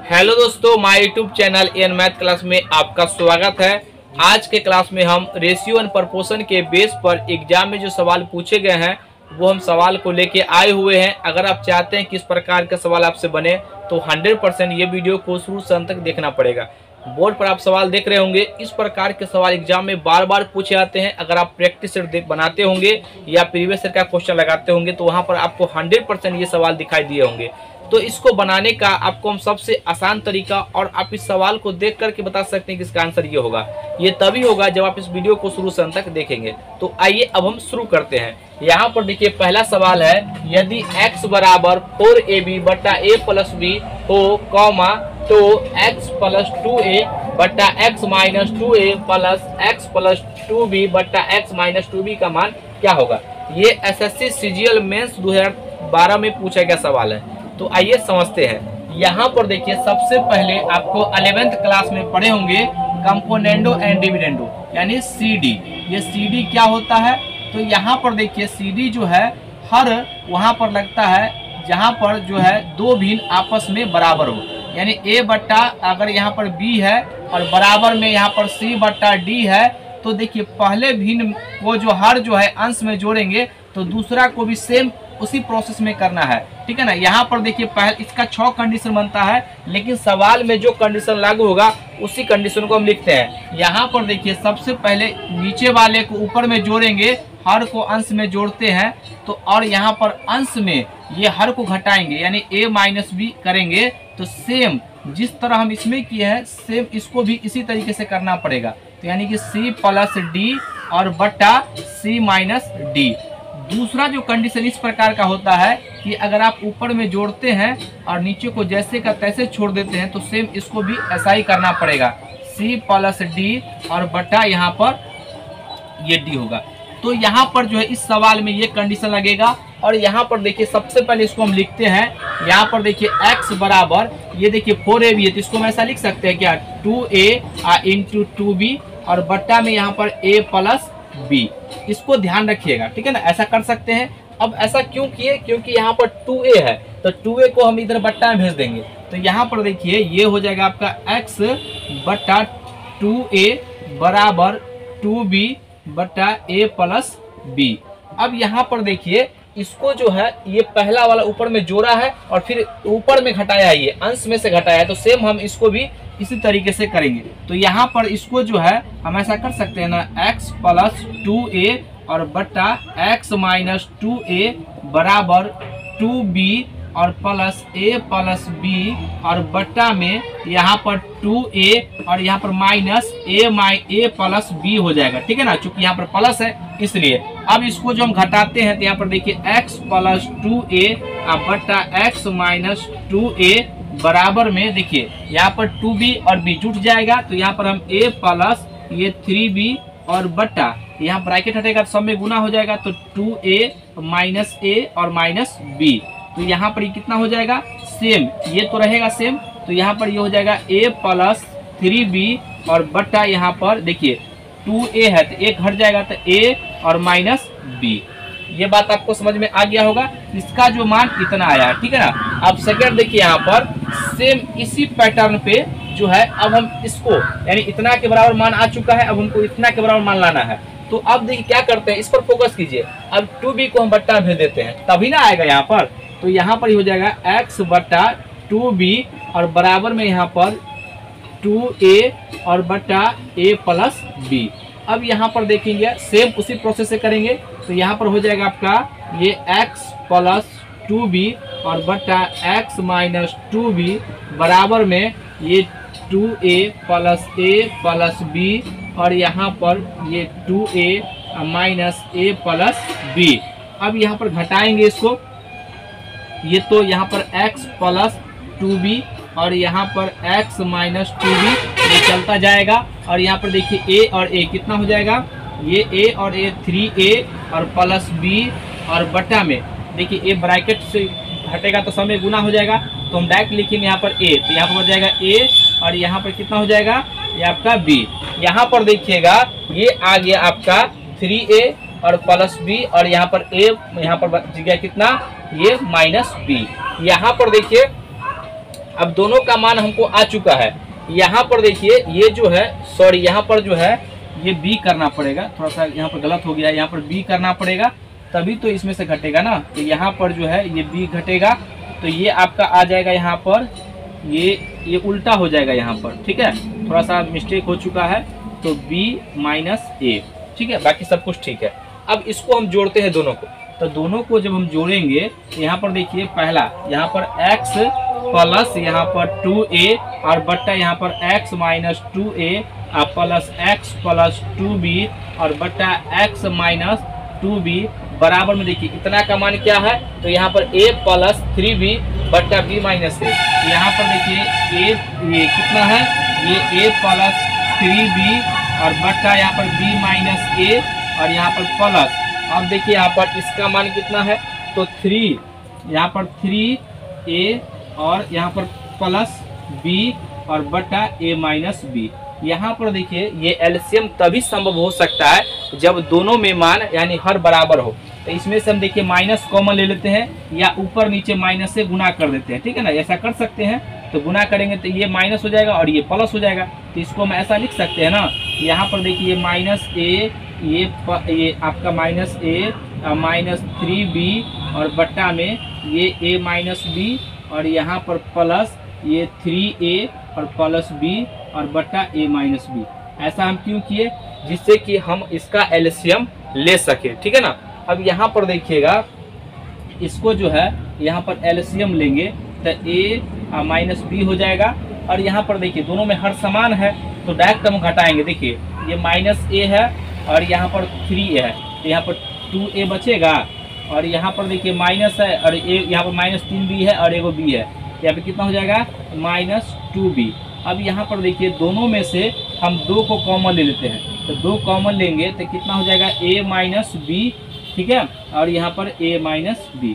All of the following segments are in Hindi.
हेलो दोस्तों, my YouTube channel N math class में आपका स्वागत है। आज के क्लास में हम रेशियो एंड प्रपोर्शन के बेस पर एग्जाम में जो सवाल पूछे गए हैं वो हम सवाल को लेके आए हुए हैं। अगर आप चाहते हैं कि इस प्रकार का सवाल आपसे बने तो 100% ये वीडियो को शुरू से अंत तक देखना पड़ेगा। बोर्ड पर आप सवाल देख रहे होंगे, इस प्रकार के सवाल एग्जाम में बार बार पूछे जाते हैं। अगर आप प्रैक्टिस सेट बनाते होंगे या प्रीवियस ईयर का क्वेश्चन लगाते होंगे तो वहाँ पर आपको 100% ये सवाल दिखाई दिए होंगे। तो इसको बनाने का आपको हम सबसे आसान तरीका और आप इस सवाल को देख करके बता सकते हैं कि इसका आंसर ये होगा। ये तभी होगा जब आप इस वीडियो को शुरू से अंत तक देखेंगे। तो आइए अब हम शुरू करते हैं। यहाँ पर देखिए पहला सवाल है, यदि x बराबर 4ab बटा a प्लस b हो कॉमा तो x प्लस 2a बटा x minus 2a plus x plus 2b बटा x माइनस 2b का मान क्या होगा। ये एसएससी सीजीएल मेंस 2012 में पूछा गया सवाल है। तो आइए समझते हैं। यहाँ पर देखिए सबसे पहले आपको 11th क्लास में पढ़े होंगे कंपोनेंडो एंड डिविडेंडो यानी सीडी। ये सीडी क्या होता है, तो यहाँ पर देखिए सीडी जो है हर वहाँ पर लगता है जहाँ पर जो है दो भिन्न आपस में बराबर हो, यानी a बट्टा अगर यहाँ पर b है और बराबर में यहाँ पर c बट्टा d है तो देखिए पहले भिन्न को जो हर जो है अंश में जोड़ेंगे तो दूसरा को भी सेम उसी प्रोसेस में करना है, ठीक है ना। यहाँ पर देखिए पहले इसका 6 कंडीशन बनता है, लेकिन सवाल में जो कंडीशन लागू होगा उसी कंडीशन को हम लिखते हैं। यहाँ पर देखिए सबसे पहले नीचे वाले को ऊपर में जोड़ेंगे, हर को अंश में जोड़ते हैं तो और यहाँ पर अंश में ये हर को घटाएंगे यानी a माइनस b करेंगे। तो सेम जिस तरह हम इसमें किए हैं सेम इसको भी इसी तरीके से करना पड़ेगा। तो यानी कि c प्लस d और बटा c माइनस d। दूसरा जो कंडीशन इस प्रकार का होता है कि अगर आप ऊपर में जोड़ते हैं और नीचे को जैसे का तैसे छोड़ देते हैं तो सेम इसको भी ऐसा ही करना पड़ेगा, c प्लस d और बटा यहाँ पर ये d होगा। तो यहाँ पर जो है इस सवाल में ये कंडीशन लगेगा। और यहाँ पर देखिए सबसे पहले इसको हम लिखते हैं। यहाँ पर देखिए x बराबर ये देखिए 4ab है तो इसको हम ऐसा लिख सकते हैं क्या 2a इंटू 2b और बट्टा में यहाँ पर a प्लस b। इसको ध्यान रखिएगा, ठीक है ना, ऐसा कर सकते हैं। अब ऐसा क्यों किए, क्योंकि यहाँ पर 2a है तो 2a को हम इधर बट्टा में भेज देंगे। तो यहाँ पर देखिए ये हो जाएगा आपका x बट्टा 2a बराबर 2b बटा a प्लस b। अब यहाँ पर देखिए इसको जो है ये पहला वाला ऊपर में जोड़ा है और फिर ऊपर में घटाया है, ये अंश में से घटाया है तो सेम हम इसको भी इसी तरीके से करेंगे। तो यहाँ पर इसको जो है हम ऐसा कर सकते हैं ना, x प्लस 2a और बटा x माइनस 2a बराबर 2b और प्लस a प्लस b और बट्टा में यहाँ पर 2a और यहाँ पर माइनस a प्लस b हो जाएगा, ठीक है ना, चूंकि यहाँ पर प्लस है इसलिए। अब इसको जो हम घटाते हैं तो यहाँ पर देखिए x प्लस 2a बट्टा x माइनस 2a बराबर में देखिए यहाँ पर 2b और b जुट जाएगा तो यहाँ पर हम a प्लस ये 3b और बट्टा यहाँ ब्रैकेट हटेगा तो सब में गुना हो जाएगा तो 2a माइनस a और माइनस b। तो यहाँ पर ये कितना हो जाएगा सेम, ये तो रहेगा सेम। तो यहाँ पर ये हो जाएगा a प्लस 3b और बट्टा यहाँ पर देखिए 2a है तो एक हट जाएगा तो a और माइनस b। ये बात आपको समझ में आ गया होगा। इसका जो मान इतना आया, ठीक है ना। अब सेकंड देखिए यहाँ पर सेम इसी पैटर्न पे जो है अब हम इसको यानी इतना के बराबर मान आ चुका है, अब हमको इतना के बराबर मान लाना है। तो अब देखिए क्या करते हैं, इस पर फोकस कीजिए। अब 2b को हम बट्टा भेज देते हैं तभी ना आएगा यहाँ पर। तो यहाँ पर हो जाएगा x बट्टा 2b और बराबर में यहाँ पर 2a और बट्टा a प्लस b। अब यहाँ पर देखेंगे सेम उसी प्रोसेस से करेंगे तो यहाँ पर हो जाएगा आपका ये x प्लस 2b और बट्टा x माइनस 2b बराबर में ये 2a प्लस b और यहाँ पर ये 2a minus a plus b। अब यहाँ पर घटाएंगे इसको, ये तो यहाँ पर x प्लस 2b और यहाँ पर x माइनस 2b ये चलता जाएगा। और यहाँ पर देखिए a और a कितना हो जाएगा, ये a और a 3a और प्लस b और बटा में देखिए a ब्रैकेट से हटेगा तो समय गुना हो जाएगा तो हम डायरेक्ट लिखेंगे यहाँ पर a, तो यहाँ पर हो जाएगा a और यहाँ पर कितना हो जाएगा ये आपका b। यहाँ पर देखिएगा ये आ गया आपका 3a और प्लस b और यहाँ पर a यहाँ पर जगह कितना ये माइनस b। यहाँ पर देखिए अब दोनों का मान हमको आ चुका है। यहाँ पर देखिए ये जो है, सॉरी यहाँ पर जो है ये b करना पड़ेगा, थोड़ा सा यहाँ पर गलत हो गया, यहाँ पर b करना पड़ेगा तभी तो इसमें से घटेगा ना। तो यहाँ पर जो है ये b घटेगा तो ये आपका आ जाएगा यहाँ पर, ये उल्टा हो जाएगा यहाँ पर, ठीक है, थोड़ा सा मिस्टेक हो चुका है। तो b माइनस a, ठीक है, बाकी सब कुछ ठीक है। अब इसको हम जोड़ते हैं दोनों को, तो दोनों को जब हम जोड़ेंगे तो यहाँ पर देखिए पहला यहाँ पर x प्लस यहाँ पर 2a और बट्टा यहाँ पर x minus 2a plus x plus 2b और बट्टा x माइनस 2b बराबर में देखिए इतना का मान क्या है, तो यहाँ पर a प्लस 3b बट्टा b माइनस a। यहाँ पर देखिए ये कितना है, ये a प्लस 3b और बट्टा यहाँ पर b माइनस a और यहाँ पर प्लस, अब देखिए यहाँ पर इसका मान कितना है, तो 3, यहाँ पर 3a और यहाँ पर प्लस b और बटा a माइनस b। यहाँ पर देखिए ये एलसीएम तभी संभव हो सकता है जब दोनों में मान यानी हर बराबर हो। तो इसमें से हम देखिए माइनस कॉमन ले लेते हैं या ऊपर नीचे माइनस से गुना कर देते हैं, ठीक है ना, ऐसा कर सकते हैं। तो गुना करेंगे तो ये माइनस हो जाएगा और ये प्लस हो जाएगा, तो इसको हम ऐसा लिख सकते हैं ना। यहाँ पर देखिए माइनस a, ये आपका माइनस a माइनस 3b और बट्टा में ये a माइनस b और यहाँ पर प्लस ये 3a और प्लस b और बट्टा a माइनस b। ऐसा हम क्यों किए, जिससे कि हम इसका एलसीएम ले सके, ठीक है ना। अब यहाँ पर देखिएगा इसको जो है यहाँ पर एलसीएम लेंगे तो a माइनस b हो जाएगा और यहाँ पर देखिए दोनों में हर समान है तो डायरेक्ट हम घटाएंगे। देखिए ये माइनस a है और यहाँ पर 3a है तो यहाँ पर 2a बचेगा और यहाँ पर देखिए माइनस है और यहाँ पर माइनस 3b है और एगो b है, यहाँ पे कितना हो जाएगा माइनस 2b। अब यहाँ पर देखिए दोनों में से हम 2 को कॉमन ले लेते हैं, तो 2 कॉमन लेंगे तो कितना हो जाएगा a माइनस b, ठीक है, और यहाँ पर a माइनस b।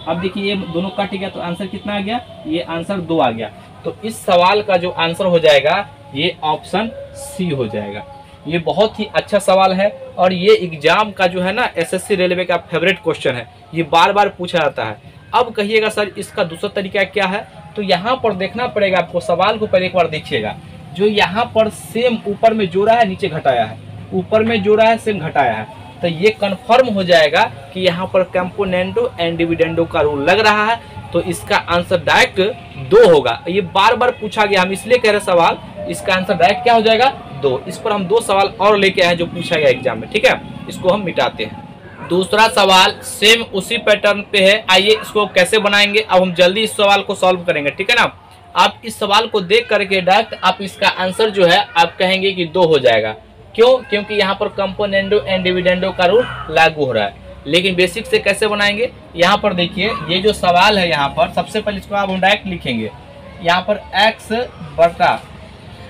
अब देखिए ये दोनों कट गया तो आंसर कितना आ गया, ये आंसर 2 आ गया। तो इस सवाल का जो आंसर हो जाएगा ये ऑप्शन सी हो जाएगा। ये बहुत ही अच्छा सवाल है और ये एग्जाम का जो है ना एसएससी रेलवे का फेवरेट क्वेश्चन है, ये बार बार पूछा जाता है। अब कहिएगा सर इसका दूसरा तरीका क्या है, तो यहाँ पर देखना पड़ेगा आपको, सवाल को पहले एक बार देखिएगा। जो यहाँ पर सेम ऊपर में जोड़ा है नीचे घटाया है, ऊपर में जोड़ा है सेम घटाया है, तो ये कंफर्म हो जाएगा कि यहाँ पर कंपोनेंटो एंड डिविडेंडो का रूल लग रहा है। तो इसका आंसर डायरेक्ट 2 होगा। ये बार बार पूछा गया, हम इसलिए कह रहे सवाल, इसका आंसर डायरेक्ट क्या हो जाएगा 2। इस पर हम 2 सवाल और लेके आए जो पूछा गया एग्जाम में, ठीक है। इसको हम मिटाते हैं। दूसरा सवाल सेम उसी पैटर्न पे है, आइए इसको कैसे बनाएंगे। अब हम जल्दी इस सवाल को सॉल्व करेंगे, ठीक है ना। आप इस सवाल को देख करके डायरेक्ट आप इसका आंसर जो है आप कहेंगे कि 2 हो जाएगा। क्यों, क्योंकि यहाँ पर कंपोनेंटो एंड डिविडेंडो का रूल लागू हो रहा है। लेकिन बेसिक से कैसे बनाएंगे, यहाँ पर देखिए ये जो सवाल है यहाँ पर सबसे पहले इसको आप हम डायरेक्ट लिखेंगे। यहाँ पर x बटा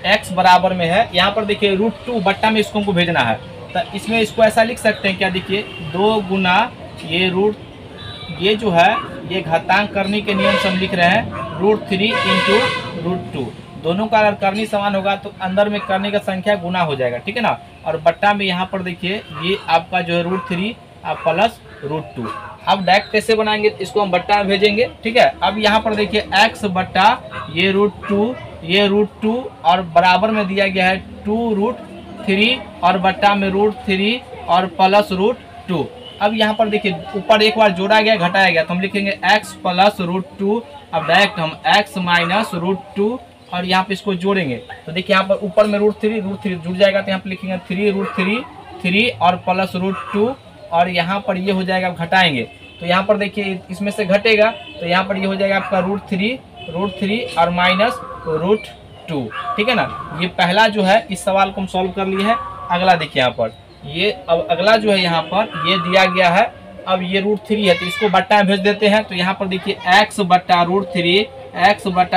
x बराबर में है, यहाँ पर देखिए √2 बट्टा में इसको हमको भेजना है, तो इसमें इसको ऐसा लिख सकते हैं क्या, देखिए 2 गुना ये जो है ये घातांक करने के नियम से हम लिख रहे हैं √3 इंटू √2। दोनों का अगर करनी समान होगा तो अंदर में करने का संख्या गुना हो जाएगा, ठीक है ना। और बट्टा में यहाँ पर देखिए ये आपका जो है √3 प्लस √2। अब डायरेक्ट कैसे बनाएंगे, इसको हम बट्टा में भेजेंगे, ठीक है। अब यहाँ पर देखिए x बट्टा ये √2 और बराबर में दिया गया है 2√3 और बट्टा में √3 और प्लस √2। अब यहाँ पर देखिए ऊपर एक बार जोड़ा गया घटाया गया तो हम लिखेंगे x प्लस √2। अब डायरेक्ट हम x माइनस √2 और यहाँ पे इसको जोड़ेंगे तो देखिए यहाँ पर ऊपर में √3 जुड़ जाएगा तो यहाँ पे लिखेंगे 3√3 और प्लस √2 और यहाँ पर ये हो जाएगा, घटाएंगे तो यहाँ पर देखिए इसमें से घटेगा तो यहाँ पर ये हो जाएगा आपका √3 और माइनस √2, ठीक है ना। ये पहला जो है इस सवाल को हम सॉल्व कर लिए हैं। अगला देखिए यहाँ पर ये, अब अगला जो है यहाँ पर ये दिया गया है, अब ये √3 है तो इसको बट्टा में भेज देते हैं। तो यहाँ पर देखिए x बट्टा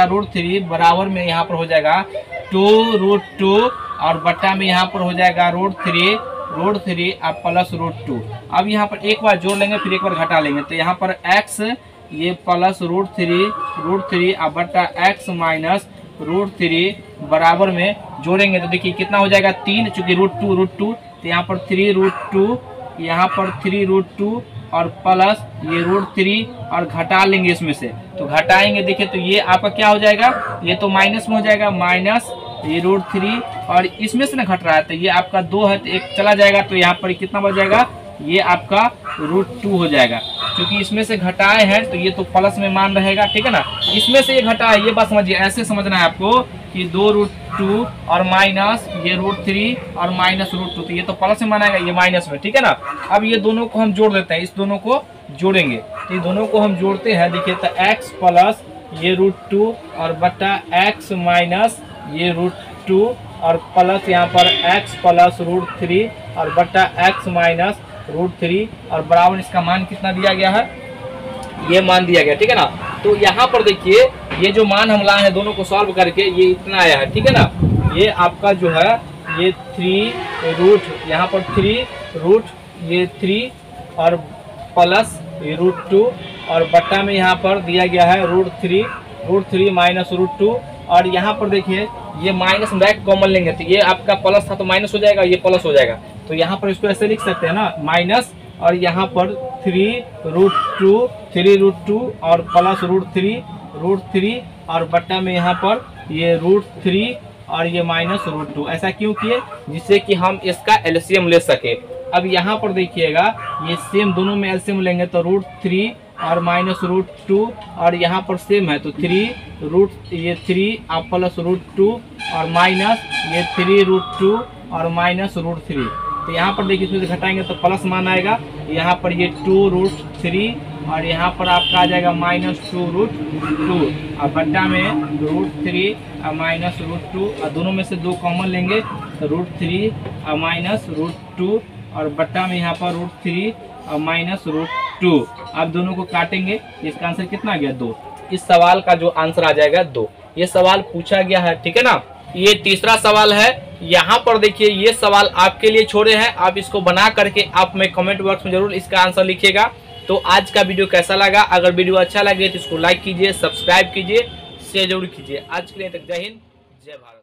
√3 बराबर में यहाँ पर हो जाएगा 2√2 और बट्टा में यहाँ पर हो जाएगा √3 प्लस √2। अब यहाँ पर एक बार जोड़ लेंगे फिर एक बार घटा लेंगे तो यहाँ पर x ये प्लस √3 और बट्टा x माइनस √3 बराबर में जोड़ेंगे तो देखिए कितना हो जाएगा 3, चूंकि √2 तो यहाँ पर 3√2, यहाँ पर 3√2 और प्लस ये √3 और घटा लेंगे इसमें से, तो घटाएंगे देखिए तो ये आपका क्या हो जाएगा, ये तो माइनस में हो जाएगा, माइनस ये √3 और इसमें से ना घट रहा है तो ये आपका 2 है तो एक चला जाएगा, तो यहाँ पर कितना बच जाएगा, ये आपका √2 हो जाएगा। क्योंकि इसमें से घटाए हैं तो ये तो प्लस में मान रहेगा, ठीक है ना। इसमें से ये घटा है, ये बात समझिए, ऐसे समझना है आपको कि 2√2 और माइनस ये √3 और माइनस √2, तो ये तो प्लस में मानाएगा, ये माइनस में, ठीक है ना। अब ये दोनों को हम जोड़ देते हैं, इस दोनों को जोड़ेंगे, तो ये दोनों को हम जोड़ते हैं, देखिए तो x प्लस ये √2 और बटा x माइनस ये √2 और प्लस यहाँ पर x प्लस √3 और बटा x माइनस √3 और बराबर इसका मान कितना दिया गया है, ये मान दिया गया, ठीक है ना। तो यहाँ पर देखिए ये जो मान हम लाए हैं दोनों को सॉल्व करके ये इतना आया है, ठीक है ना। ये आपका जो है ये 3 रूट, यहाँ पर 3 रूट ये 3 और प्लस ये √2 और बट्टा में यहाँ पर दिया गया है √3 माइनस √2 और यहाँ पर देखिए ये माइनस बैक कॉमन लेंगे तो ये आपका प्लस था तो माइनस हो जाएगा, ये प्लस हो जाएगा, तो यहाँ पर इसको ऐसे लिख सकते हैं ना, माइनस और यहाँ पर 3√2 और प्लस √3 और बट्टा में यहाँ पर ये √3 और ये माइनस √2। ऐसा क्यों किए, जिससे कि हम इसका एलसीएम ले सके। अब यहाँ पर देखिएगा ये सेम दोनों में एलसीएम लेंगे तो √3 और माइनस √2 और यहाँ पर सेम है तो 3 और प्लस √2 और माइनस ये 3√2 और माइनस √3, तो यहाँ पर देखिए इसमें घटाएंगे तो प्लस मान आएगा, यहाँ पर ये 2√3 और यहाँ पर आपका आ जाएगा माइनस 2√2 और बट्टा में √3 और माइनस √2 और दोनों में से 2 कॉमन लेंगे तो √3 और माइनस √2 और बट्टा में यहाँ पर √3 और माइनस √2। अब दोनों को काटेंगे, इसका आंसर कितना आ गया, 2। इस सवाल का जो आंसर आ जाएगा 2। ये सवाल पूछा गया है, ठीक है ना। ये तीसरा सवाल है, यहाँ पर देखिए ये सवाल आपके लिए छोड़े हैं, आप इसको बना करके आप में कमेंट बॉक्स में जरूर इसका आंसर लिखिएगा। तो आज का वीडियो कैसा लगा, अगर वीडियो अच्छा लगे तो इसको लाइक कीजिए, सब्सक्राइब कीजिए, शेयर जरूर कीजिए। आज के लिए तक जय हिंद, जय भारत।